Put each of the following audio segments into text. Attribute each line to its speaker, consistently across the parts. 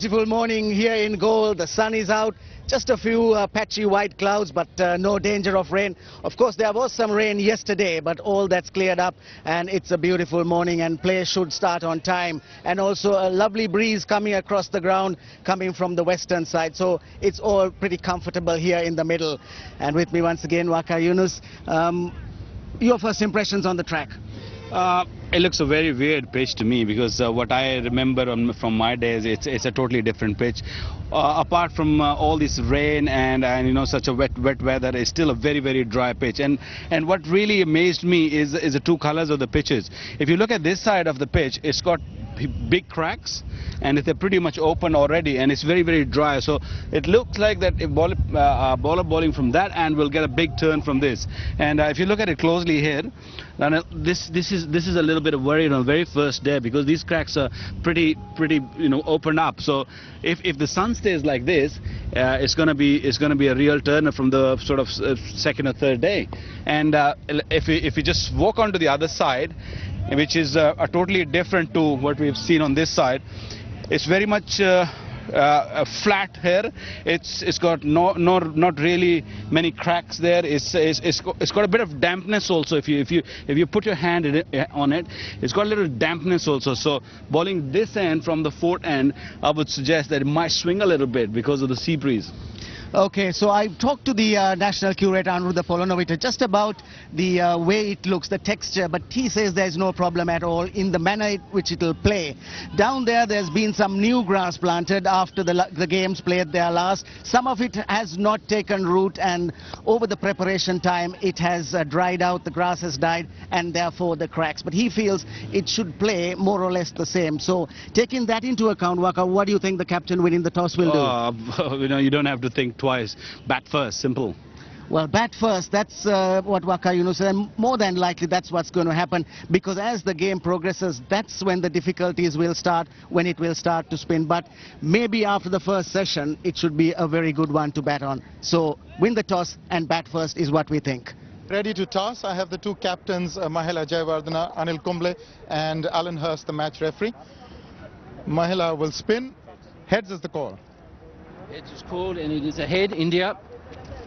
Speaker 1: beautiful morning here in Galle. The sun is out, just a few patchy white clouds, but no danger of rain. Of course, there was some rain yesterday, but all that's cleared up, and it's a beautiful morning, and play should start on time. And also a lovely breeze coming across the ground, coming from the western side. So it's all pretty comfortable here in the middle. And with me once again, Waqar Yunus. Your first impressions on the track?
Speaker 2: It looks a very weird pitch to me because what I remember from my days, it's a totally different pitch. Apart from all this rain and you know such a wet weather, it's still a very dry pitch. And what really amazed me is the two colors of the pitches. If you look at this side of the pitch, it's got big cracks and they're pretty much open already, and it's very dry. So it looks like that if bowler bowling from that end will get a big turn from this. And if you look at it closely here, this is a little bit of worry on the very first day because these cracks are pretty open up. So if the sun stays like this, it's going to be a real turner from the sort of second or third day. And if we just walk onto the other side, which is totally different to what we've seen on this side, it's very much flat here. It's got not really many cracks there. It's got a bit of dampness also. If you put your hand on it, it's got a little dampness also. So bowling this end from the fourth end, I would suggest that it might swing a little bit because of the sea breeze.
Speaker 1: Okay, so I talked to the national curator Anuruddha Polonovita just about the way it looks, the texture, but he says there's no problem at all in the manner in which it will play. Down there's been some new grass planted after the games played there last. Some of it has not taken root, and over the preparation time it has dried out, the grass has died, and therefore the cracks. But he feels it should play more or less the same. So taking that into account, Waqar, what do you think the captain winning the toss will do?
Speaker 2: You don't have to think twice. Bat first, simple.
Speaker 1: Well, bat first, that's what Waqar Yunus said, and more than likely that's what's going to happen, because as the game progresses, that's when the difficulties will start, when it will start to spin. But maybe after the first session, it should be a very good one to bat on. So win the toss and bat first is what we think.
Speaker 3: Ready to toss, I have the two captains, Mahela Jayawardena, Anil Kumble and Alan Hurst, the match referee. Mahela will spin. Heads is the call.
Speaker 4: Heads is called, and it is ahead, India.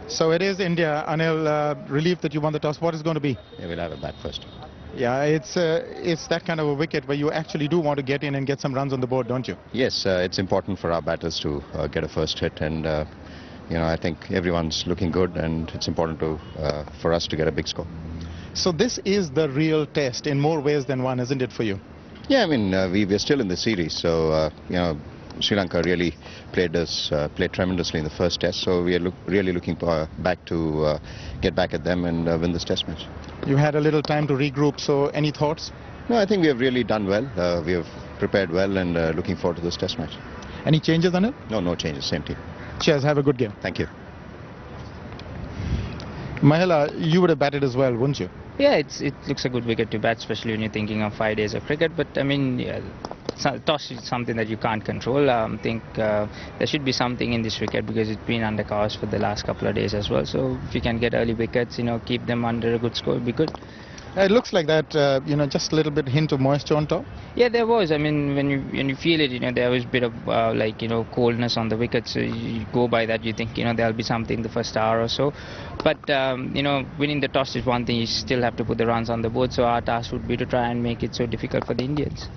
Speaker 3: So it is India. Anil, relieved that you won the toss. What is going to be?
Speaker 5: Yeah, we'll have a bat first.
Speaker 3: Yeah, it's that kind of a wicket where you actually do want to get in and get some runs on the board, don't you?
Speaker 5: Yes, it's important for our batters to get a first hit, and I think everyone's looking good, and it's important for us to get a big score.
Speaker 3: So this is the real test in more ways than one, isn't it, for you?
Speaker 5: Yeah, I mean, we're still in the series, so Sri Lanka really played tremendously in the first test, so we are really looking back to get back at them and win this test match.
Speaker 3: You had a little time to regroup, so any thoughts?
Speaker 5: No, I think we have really done well. We have prepared well and looking forward to this test match.
Speaker 3: Any changes on it?
Speaker 5: No changes, same team.
Speaker 3: Cheers, have a good game.
Speaker 5: Thank you.
Speaker 3: Mahela, you would have batted as well, wouldn't you?
Speaker 6: Yeah, it looks a good wicket to bat, especially when you're thinking of 5 days of cricket. But I mean, yeah, toss is something that you can't control. I think there should be something in this wicket because it's been under covers for the last couple of days as well. So if you can get early wickets, keep them under a good score, it'd be good.
Speaker 3: It looks like that, just a little bit hint of moisture on top.
Speaker 6: Yeah, there was. I mean, when you feel it, there was a bit of coldness on the wickets. So you go by that, you think there'll be something the first hour or so. But winning the toss is one thing. You still have to put the runs on the board. So our task would be to try and make it so difficult for the Indians.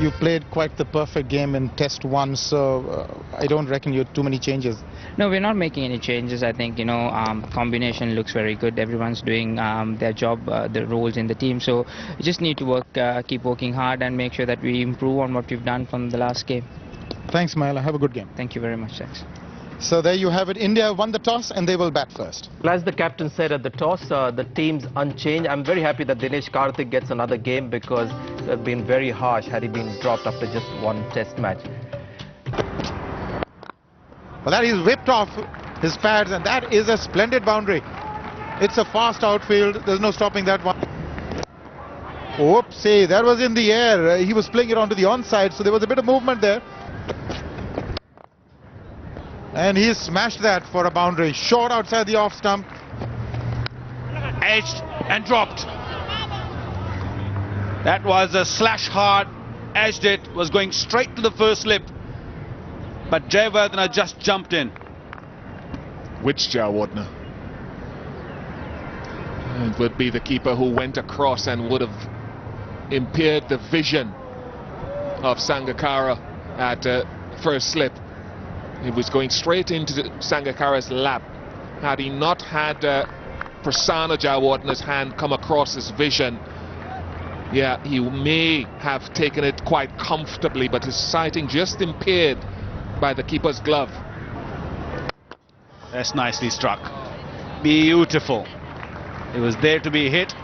Speaker 3: You played quite the perfect game in Test 1, so I don't reckon you had too many changes.
Speaker 6: No, we're not making any changes. I think, combination looks very good. Everyone's doing their job, the roles in the team. So we just need to keep working hard and make sure that we improve on what we've done from the last game.
Speaker 3: Thanks, Mahela. Have a good game.
Speaker 6: Thank you very much. Thanks.
Speaker 3: So there you have it. India won the toss and they will bat first.
Speaker 7: Well, as the captain said at the toss, the team's unchanged. I'm very happy that Dinesh Karthik gets another game because it would have been very harsh had he been dropped after just one test match.
Speaker 3: Well, that is whipped off his pads, and that is a splendid boundary. It's a fast outfield. There's no stopping that one. Oopsie, that was in the air. He was playing it onto the onside, so there was a bit of movement there. And he smashed that for a boundary. Short outside the off stump.
Speaker 2: Edged and dropped. That was a slash hard, edged it, was going straight to the first slip. but Jayawardene just jumped in.
Speaker 8: Which Jayawardene? It would be the keeper who went across and would have impaired the vision of Sangakkara at first slip. He was going straight into Sangakkara's lap. Had he not had Prasanna Jayawardene's hand come across his vision, yeah, he may have taken it quite comfortably, but his sighting just impaired by the keeper's glove.
Speaker 2: That's nicely struck. Beautiful. It was there to be hit.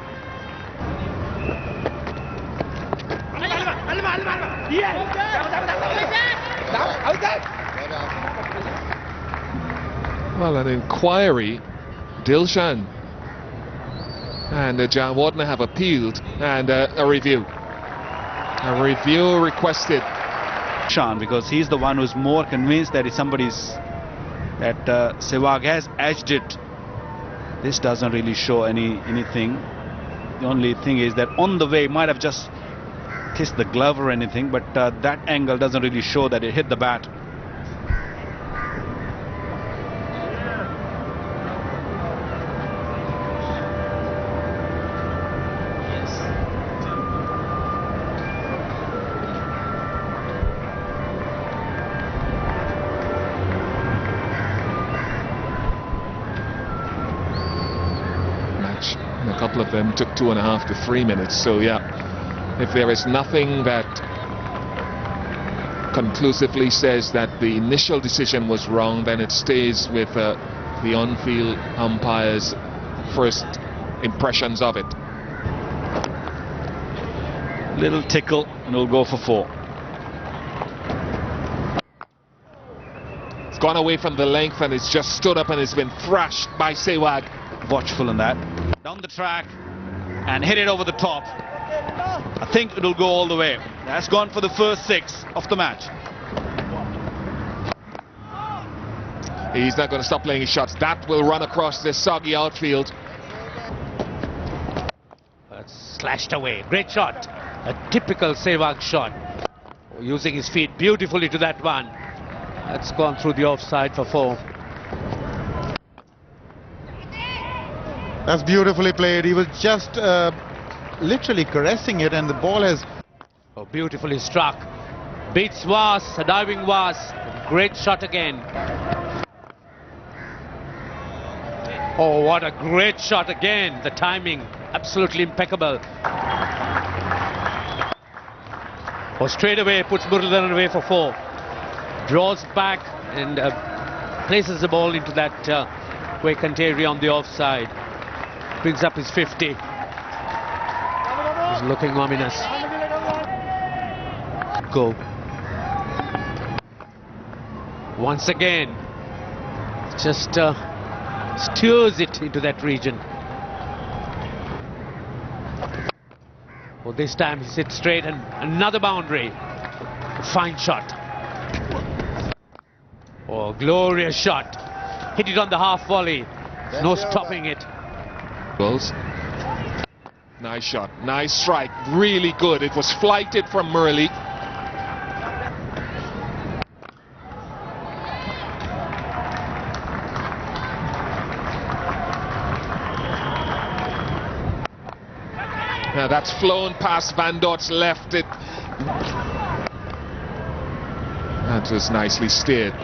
Speaker 8: Well, an inquiry, Dilshan and Jayawardene have appealed, and a review. A review requested.
Speaker 2: Shan, because he's the one who's more convinced that it's that Sehwag has edged it. This doesn't really show anything. The only thing is that on the way, might have just kissed the glove or anything, but that angle doesn't really show that it hit the bat.
Speaker 8: A couple of them took 2.5 to 3 minutes, so yeah, if there is nothing that conclusively says that the initial decision was wrong, then it stays with the on-field umpire's first impressions of it.
Speaker 2: Little tickle and we'll go for 4.
Speaker 8: It's gone away from the length and it's just stood up and it's been thrashed by Sehwag.
Speaker 2: Watchful in that. Down the track and hit it over the top. I think it'll go all the way. That's gone for the first 6 of the match.
Speaker 8: He's not going to stop playing his shots. That will run across this soggy outfield.
Speaker 4: Slashed away. Great shot. A typical Sehwag shot. Using his feet beautifully to that one. That's gone through the offside for 4.
Speaker 3: That's beautifully played. He was just literally caressing it, and the ball has...
Speaker 4: Oh, beautifully struck. Beats Was, a diving Was. Great shot again. Oh, what a great shot again. The timing, absolutely impeccable. Oh, straight away puts Muralidharan away for 4. Draws back and places the ball into that vacant area on the offside. Brings up his 50. He's looking ominous. Go. Once again, just steers it into that region. Well, this time he sits straight and another boundary. Fine shot. Oh, glorious shot. Hit it on the half volley. There's no stopping it.
Speaker 8: Nice shot, nice strike, really good. It was flighted from Murali. Now that's flown past Van Dort's left. That was nicely steered.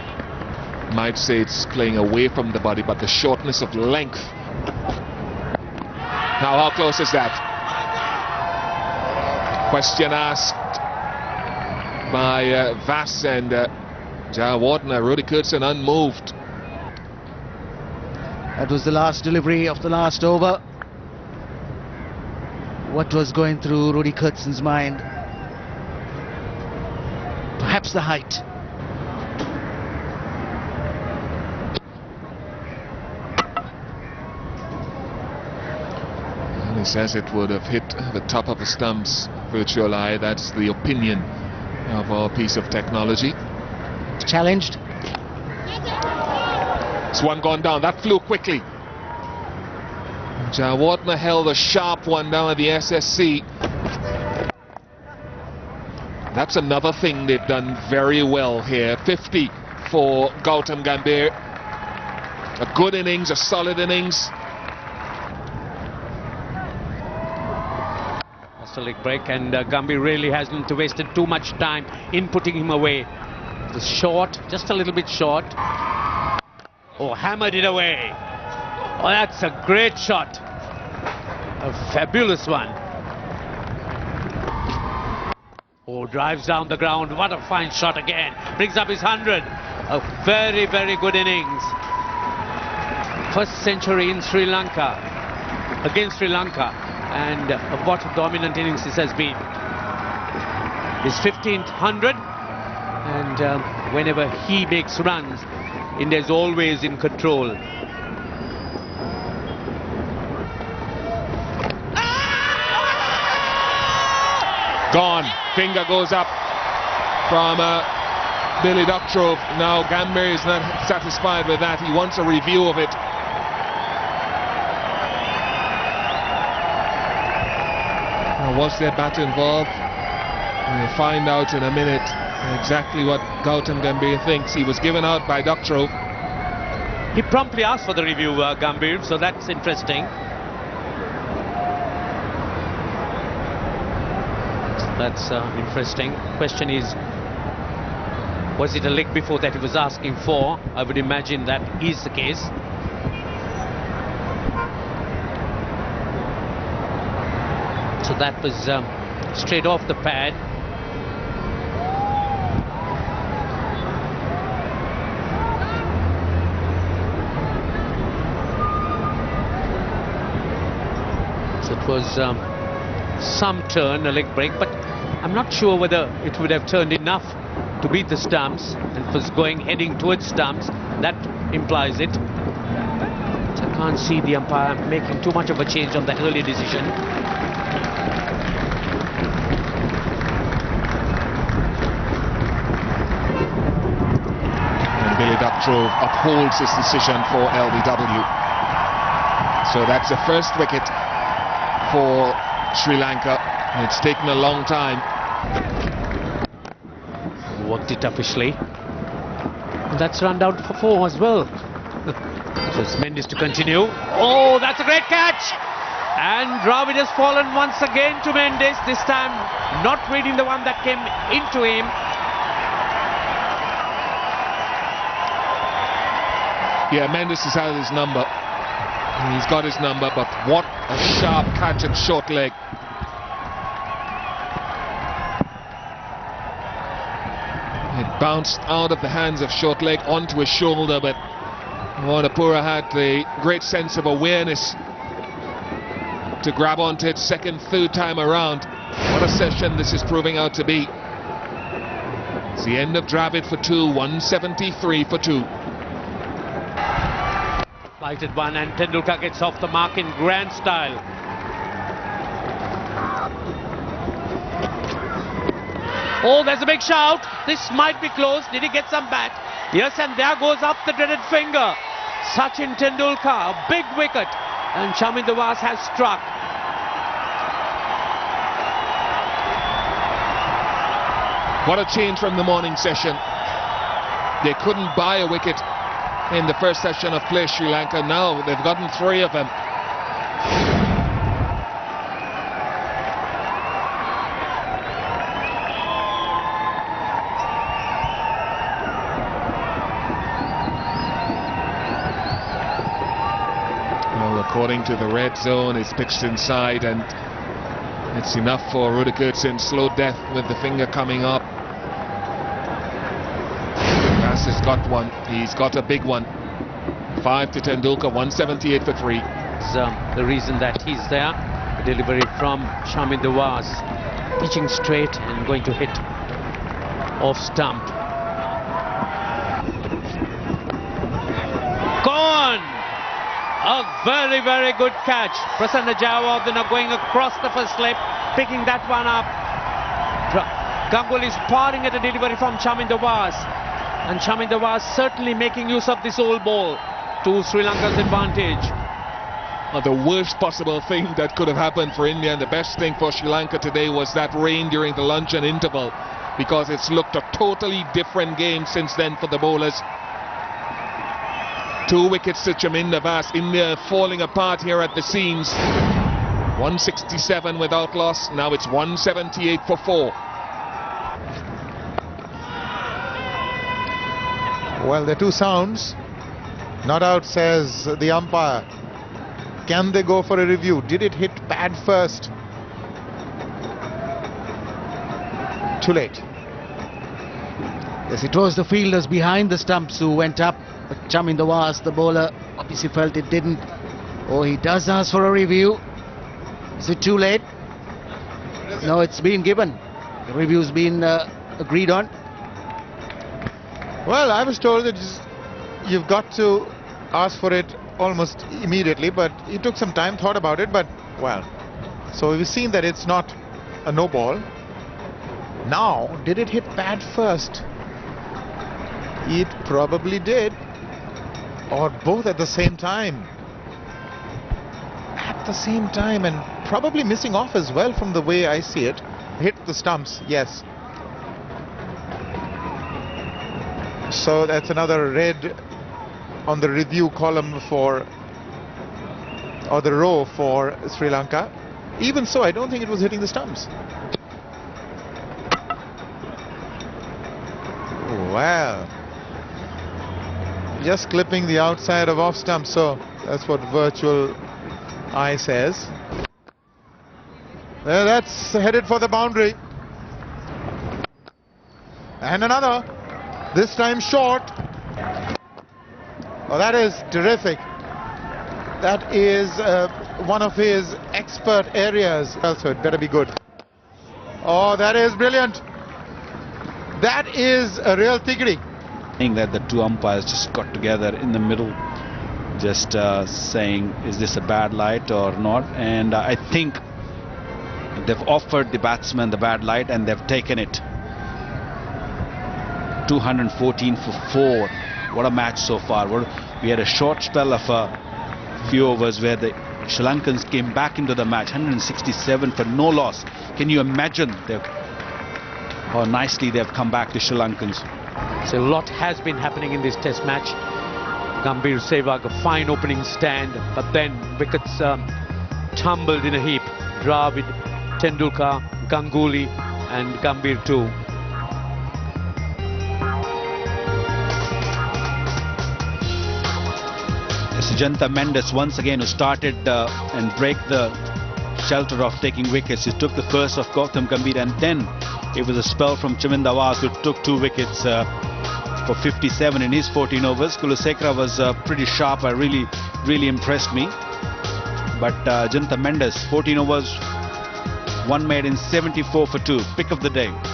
Speaker 8: Might say it's playing away from the body, but the shortness of length. Now, how close is that? Question asked by Vass and Jayawardene. Rudy Kurtzen unmoved.
Speaker 1: That was the last delivery of the last over. What was going through Rudy Kurtzen's mind? Perhaps the height.
Speaker 8: He says it would have hit the top of the stumps, virtual eye. That's the opinion of our piece of technology.
Speaker 1: Challenged.
Speaker 8: It's one gone down. That flew quickly. Jayawardene held a sharp one down at the SSC. That's another thing they've done very well here. 50 for Gautam Gambhir. A good innings, a solid innings.
Speaker 4: That's a leg break, and Gambhir really hasn't wasted too much time in putting him away. It was short, just a little bit short. Oh, hammered it away. Oh, that's a great shot. A fabulous one. Oh, drives down the ground. What a fine shot again. Brings up his 100. A very, very good innings. First century in Sri Lanka, against Sri Lanka. And what a dominant innings this has been. His 15th 100. And whenever he makes runs, India is always in control.
Speaker 8: Gone. Finger goes up from Billy Doctrove. Now Gambhir is not satisfied with that. He wants a review of it. Now, was there bat involved? We'll find out in a minute exactly what Gautam Gambhir thinks. He was given out by Doctrove.
Speaker 4: He promptly asked for the review, Gambhir, so that's interesting. That's interesting. Question is, was it a leg before that he was asking for? I would imagine that is the case. So that was straight off the pad. So it was some turn, a leg break, but I'm not sure whether it would have turned enough to beat the stumps, and it was heading towards stumps. That implies it. So I can't see the umpire making too much of a change on the early decision.
Speaker 8: And Billy Doctrove upholds his decision for LBW. So that's the first wicket for Sri Lanka. It's taken a long time.
Speaker 4: Worked it officially. That's run down for 4 as well. So it's Mendes to continue. Oh, that's a great catch! And Dravid has fallen once again to Mendes. This time not reading the one that came into him.
Speaker 8: Yeah, Mendes has had his number. He's got his number, but what a sharp catch at short leg. It bounced out of the hands of short leg onto his shoulder, but Wanapura had the great sense of awareness to grab onto it second, third time around. What a session this is proving out to be. It's the end of Dravid for 2, 173 for 2.
Speaker 4: Lighted one, and Tendulkar gets off the mark in grand style. Oh, there's a big shout. This might be close. Did he get some bat? Yes, and there goes up the dreaded finger. Sachin Tendulkar, a big wicket. And Chaminda Was has struck.
Speaker 8: What a change from the morning session. They couldn't buy a wicket in the first session of play, Sri Lanka. Now they've gotten 3 of them. Well, according to the red zone, it's pitched inside, and it's enough for Rudikirt's slow death with the finger coming up. Has got one. He's got a big one. 5 to Tendulkar, 178 for 3.
Speaker 4: It's the reason that he's there. The delivery from Chaminda Was, pitching straight and going to hit off stump. Gone! A very, very good catch. Prasanna Jayawardene going across the first slip, picking that one up. Ganguly is parring at a delivery from Chaminda Was. And Chaminda Was certainly making use of this old ball to Sri Lanka's advantage.
Speaker 8: The worst possible thing that could have happened for India, and the best thing for Sri Lanka today was that rain during the luncheon interval. because it's looked a totally different game since then for the bowlers. 2 wickets to Chaminda Vaas. India falling apart here at the seams. 167 without loss. Now it's 178 for 4.
Speaker 3: Well, there are 2 sounds. Not out, says the umpire. Can they go for a review? Did it hit pad first? Too late.
Speaker 1: Yes, it was the fielders behind the stumps who went up. But Chaminda Vaas, the bowler, obviously felt it didn't. Oh, he does ask for a review. Is it too late? No, it's been given. The review's been agreed on.
Speaker 3: Well, I was told that you've got to ask for it almost immediately, but he took some time, thought about it, but well. So we've seen that it's not a no ball. Now, did it hit pad first? It probably did. Or both at the same time. At the same time, and probably missing off as well from the way I see it. Hit the stumps, yes. So that's another red on the review column for, or the row for Sri Lanka. Even so, I don't think it was hitting the stumps. Well, just clipping the outside of off stump, so that's what virtual eye says. Well, that's headed for the boundary. And another, this time short. Oh, that is terrific. That is one of his expert areas. Also, it better be good. Oh, that is brilliant. That is a real tigri.
Speaker 2: I think that the 2 umpires just got together in the middle, just saying, is this a bad light or not? And I think they've offered the batsman the bad light and they've taken it. 214 for 4. What a match so far. We had a short spell of a few overs where the Sri Lankans came back into the match. 167 for no loss. Can you imagine how nicely they've come back, the Sri Lankans?
Speaker 4: So a lot has been happening in this test match. Virender Sehwag, a fine opening stand, but then wickets tumbled in a heap. Dravid, Tendulkar, Ganguly and Gambhir too.
Speaker 2: Janta Mendes once again, who started and break the shelter of taking wickets. He took the first of Gautam Gambhir, and then it was a spell from Chaminda Vaas, who took 2 wickets for 57 in his 14 overs. Kulasekara was pretty sharp. Really impressed me. But Janta Mendes, 14 overs, 1 made in 74 for 2. Pick of the day.